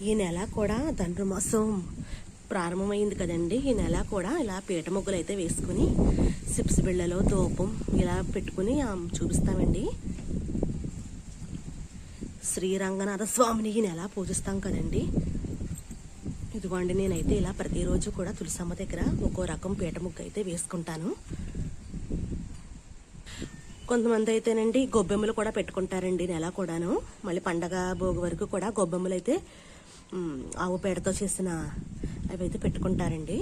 ఈ నెల కూడా ధనుర్మాసం ప్రారంభమైంది కదండి. ఈ నెల కూడా ఇలా పీట ముగ్గులు అయితే వేసుకుని సిప్స్ బిళ్ళలో ధూపం ఇలా పెట్టుకుని చూపిస్తామండి. శ్రీరంగనాథ స్వామిని ఈ నెల పూజిస్తాం కదండి. ఇదిగోండి, నేనైతే ఇలా ప్రతిరోజు కూడా తులసమ్మ దగ్గర ఒక్కో రకం పీట ముగ్గు అయితే వేసుకుంటాను. కొంతమంది అయితేనండి గొబ్బెమ్మలు కూడా పెట్టుకుంటారండి నెల కూడాను. మళ్ళీ పండగ భోగి వరకు కూడా గొబ్బెమ్మలు అయితే ఆవు పేడతో చేసిన అవి అయితే పెట్టుకుంటారండి.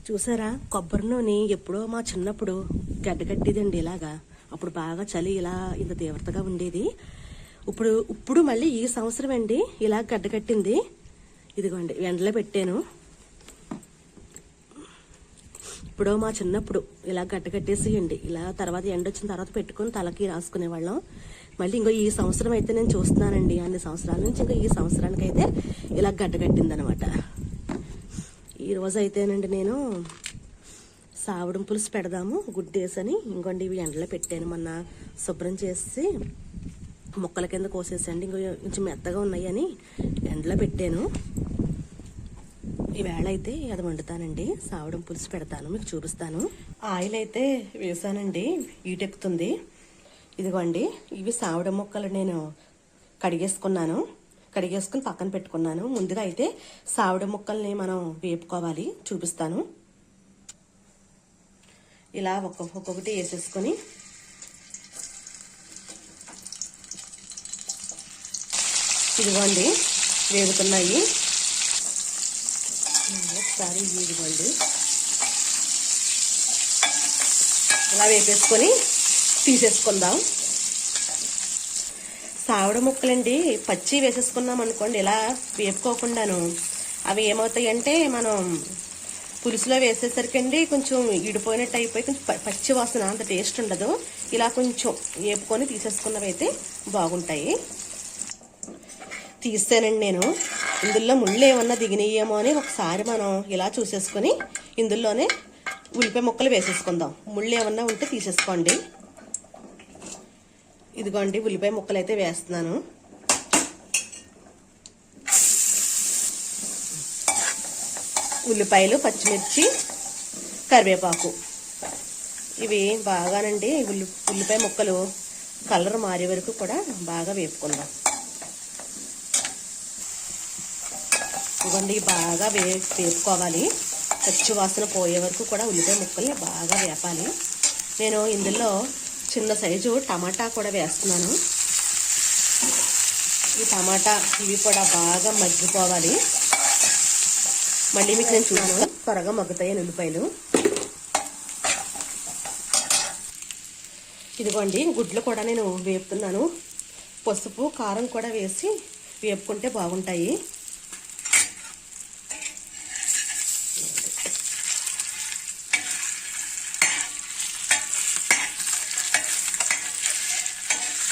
చూసారా, కొబ్బరి నూనె ఎప్పుడో మా చిన్నప్పుడు గడ్డగట్టిదండి ఇలాగా. అప్పుడు బాగా చలి ఇలా ఇంత తీవ్రతగా ఉండేది. ఇప్పుడు మళ్ళీ ఈ సంవత్సరం అండి ఇలా గడ్డగట్టింది. ఇదిగోండి, ఎండలో పెట్టాను. ఇప్పుడు మా చిన్నప్పుడు ఇలా గడ్డగట్టేసేయండి. ఇలా తర్వాత ఎండ వచ్చిన తర్వాత పెట్టుకుని తలకి రాసుకునేవాళ్ళం. మళ్ళీ ఇంకో ఈ సంవత్సరం అయితే నేను చూస్తున్నానండి, అన్ని సంవత్సరాల నుంచి ఇంకా ఈ సంవత్సరానికి అయితే ఇలా గడ్డగట్టింది అనమాట. ఈ రోజు అయితేనండి నేను సావడం పులుసు పెడదాము గుడ్డేసని ఇంకోండి ఇవి ఎండలో పెట్టాను. మొన్న శుభ్రం చేసి మొక్కల కింద కోసేసండి, ఇంకో కొంచెం మెత్తగా ఉన్నాయని ఎండలో పెట్టాను. ఈవేళ అయితే అది వండుతానండి, సావడం పులుసు పెడతాను, మీకు చూపిస్తాను. ఆయిల్ అయితే వేసానండి, ఈటెక్కుతుంది. ఇదిగోండి, ఇవి సావడం మొక్కలు నేను కడిగేసుకుని పక్కన పెట్టుకున్నాను. ముందుగా అయితే సావడం ముక్కల్ని మనం వేపుకోవాలి, చూపిస్తాను. ఇలా ఒక్కొక్కటి వేసేసుకొని ఇదిగోండి వేగుతున్నాయి. ఒకసారి ఇదిగోండి ఇలా వేపేసుకొని తీసేసుకుందాం. సావడ ముక్కలండి పచ్చి వేసేసుకున్నాం అనుకోండి, ఇలా వేపుకోకుండాను అవి ఏమవుతాయంటే మనం పులుసులో వేసేసరికి అండి కొంచెం ఇడిపోయినట్టు అయిపోయి కొంచెం పచ్చి వాసన అంత టేస్ట్ ఉండదు. ఇలా కొంచెం వేపుకొని తీసేసుకున్నవి అయితే బాగుంటాయి. తీస్తానండి నేను. ఇందులో ముళ్ళు ఏమన్నా దిగినాయేమో అని ఒకసారి మనం ఇలా చూసేసుకొని ఇందులోనే ఉల్లిపాయ ముక్కలు వేసేసుకుందాం. ముళ్ళు ఏమన్నా ఉంటే తీసేసుకోండి. ఇదిగోండి, ఉల్లిపాయ ముక్కలు అయితే వేస్తున్నాను. ఉల్లిపాయలు, పచ్చిమిర్చి, కరివేపాకు ఇవి బాగానండి ఉల్లిపాయ ముక్కలు కలర్ మారే వరకు కూడా బాగా వేపుకుందాం. ఇదిగోండి, బాగా వేపుకోవాలి. పచ్చి వాసన పోయే వరకు కూడా ఉల్లిపాయ ముక్కల్ని బాగా వేపాలి. నేను ఇందులో చిన్న సైజు టమాటా కూడా వేస్తున్నాను. ఈ టమాటా ఇవి కూడా బాగా మగ్గిపోవాలి. మళ్ళీ మీకు నేను చూసాను, త్వరగా మగ్గుతాయి ఉల్లిపాయలు. ఇదిగోండి, గుడ్లు కూడా నేను వేపుతున్నాను. పసుపు, కారం కూడా వేసి వేపుకుంటే బాగుంటాయి.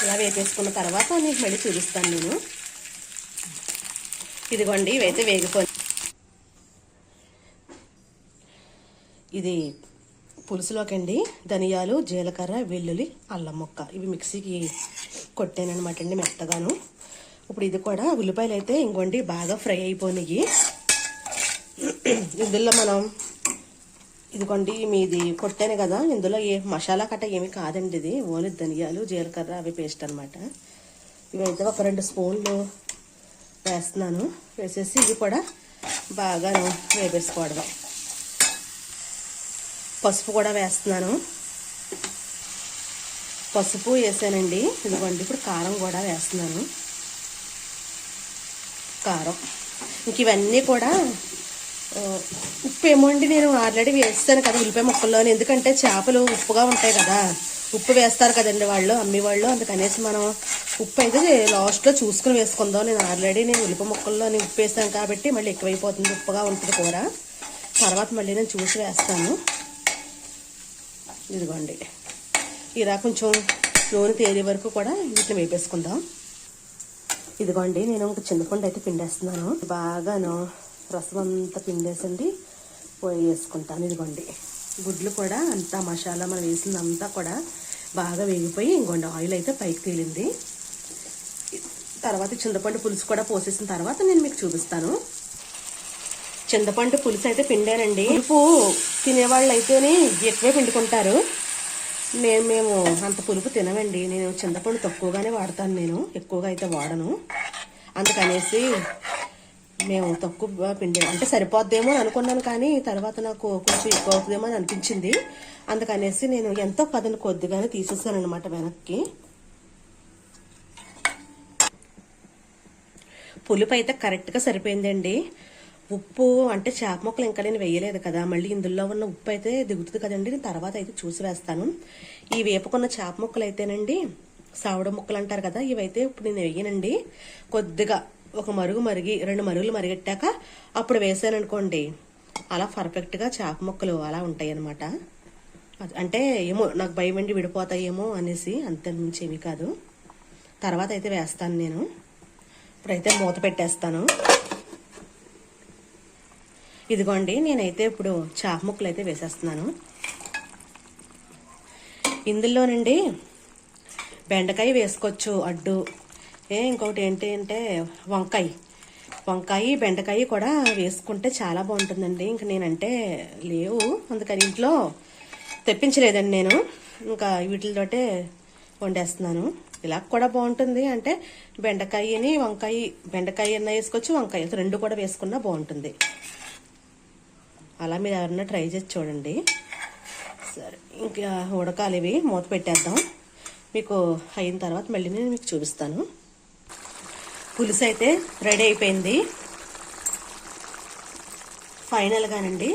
ఇలా వేపేసుకున్న తర్వాత మీకు మళ్ళీ చూపిస్తాను నేను. ఇదిగోండి, ఇవైతే వేగిపోయి ఇది పులుసులోకి అండి ధనియాలు, జీలకర్ర, వెల్లుల్లి, అల్లం ముక్క ఇవి మిక్సీకి కొట్టానమాట అండి మెత్తగాను. ఇప్పుడు ఇది కూడా ఉల్లిపాయలు అయితే ఇంకోండి బాగా ఫ్రై అయిపోయినాయి. ఇందులో మనం ఇదిగోండి మీది కొట్టాను కదా, ఇందులో ఏ మసాలా కట్ట ఏమి కాదండి, ఇది ఓన్లీ ధనియాలు, జీలకర్ర అవి పేస్ట్ అనమాట. ఇవైతే ఒక 2 స్పూన్లు వేస్తున్నాను. వేసేసి ఇవి కూడా బాగా వేపేసుకోవడం. పసుపు కూడా వేస్తున్నాను. పసుపు వేసానండి. ఇదిగోండి, ఇప్పుడు కారం కూడా వేస్తున్నాను. కారం ఇంక ఇవన్నీ కూడా ఉప్పు ఏమోండి నేను ఆల్రెడీ వేస్తాను కదా ఉల్లిపాయ ముక్కల్లోని, ఎందుకంటే చేపలు ఉప్పుగా ఉంటాయి కదా, ఉప్పు వేస్తారు కదండి వాళ్ళు అమ్మేవాళ్ళు. అందుకనేసి మనం ఉప్పు అయితే లాస్ట్లో చూసుకుని వేసుకుందాం. నేను ఉల్లిపాయ ముక్కల్లోని ఉప్పు వేస్తాను కాబట్టి మళ్ళీ ఎక్కువైపోతుంది, ఉప్పుగా ఉంటుంది కూర. తర్వాత మళ్ళీ నేను చూసి వేస్తాను. ఇదిగోండి, ఇలా కొంచెం నూనె తేలి వరకు కూడా వీటిని వేపేసుకుందాం. ఇదిగోండి, నేను ఒక చింతపండు అయితే పిండేస్తున్నాను. బాగాను రసం అంతా పిండేసండి వేసుకుంటాను. ఇదిగోండి, గుడ్లు కూడా అంతా మసాలా మనం వేసిందంతా కూడా బాగా వేగిపోయి ఇంకోండి ఆయిల్ అయితే పైకి తేలింది. తర్వాత చింతపండు పులుసు కూడా పోసేసిన తర్వాత నేను మీకు చూపిస్తాను. చింతపండు పులుసు అయితే పిండానండి. పులుపు తినేవాళ్ళు అయితేనే ఎక్కువే పిండుకుంటారు. మేము అంత పులుపు తినమండి. నేను చింతపండు తక్కువగానే వాడతాను. నేను ఎక్కువగా అయితే వాడను. అందుకనేసి మేము తక్కువ పిండి అంటే సరిపోద్దేమో అని అనుకున్నాను, కానీ తర్వాత నాకు కొంచెం ఎక్కువ అవుతుందేమో అని అనిపించింది. అందుకనేసి నేను ఎంతో పదని కొద్దిగానే తీసేసాను అనమాట వెనక్కి. పులుపు అయితే కరెక్ట్గా సరిపోయిందండి. ఉప్పు అంటే చేప ముక్కలు ఇంకా నేను వేయలేదు కదా, మళ్ళీ ఇందులో ఉన్న ఉప్పు అయితే దిగుతుంది కదండి. నేను తర్వాత అయితే చూసి వేస్తాను. ఈ వేపుకున్న చేప ముక్కలు అయితేనండి సావడ ముక్కలు అంటారు కదా, ఇవైతే ఇప్పుడు నేను వేయనండి. కొద్దిగా ఒక మరుగు మరిగి 2 మరుగులు మరిగెట్టాక అప్పుడు వేసాను అనుకోండి, అలా పర్ఫెక్ట్గా చేప ముక్కలు అలా ఉంటాయి అనమాట. అంటే ఏమో నాకు భయం అండి విడిపోతాయేమో అనేసి, అంత నుంచి ఏమీ కాదు. తర్వాత అయితే వేస్తాను నేను. ఇప్పుడైతే మూత పెట్టేస్తాను. ఇదిగోండి నేనైతే ఇప్పుడు చేప ముక్కలు అయితే వేసేస్తున్నాను. ఇందులోనండి బెండకాయ వేసుకోవచ్చు అడ్డు. ఇంకొకటి ఏంటి అంటే వంకాయ బెండకాయ కూడా వేసుకుంటే చాలా బాగుంటుందండి. ఇంక నేనంటే లేవు, అందుకని ఇంట్లో తెప్పించలేదండి నేను. ఇంకా వీటితోటే వండేస్తున్నాను. ఇలా కూడా బాగుంటుంది. అంటే బెండకాయ అన్న వేసుకోవచ్చు, వంకాయ 2 కూడా వేసుకున్నా బాగుంటుంది. అలా మీరు ఎవరన్నా ట్రై చేసి చూడండి. సరే, ఇంకా ఉడకాలి ఇవి. మూత పెట్టేద్దాం. మీకు అయిన తర్వాత మళ్ళీ నేను మీకు చూపిస్తాను. పులుసు అయితే రెడీ అయిపోయింది. ఫైనల్గానండి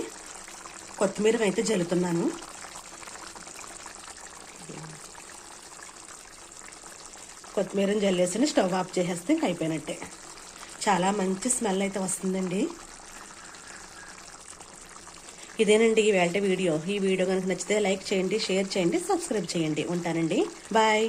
కొత్తిమీర అయితే జల్లుతున్నాను. కొత్తిమీరని జల్లేసి స్టవ్ ఆఫ్ చేసేస్తే ఇంక అయిపోయినట్టే. చాలా మంచి స్మెల్ అయితే వస్తుందండి. ఇదేనండి ఇవాళ వీడియో. ఈ వీడియో కనుక నచ్చితే లైక్ చేయండి, షేర్ చేయండి, సబ్స్క్రైబ్ చేయండి. ఉంటానండి. బాయ్.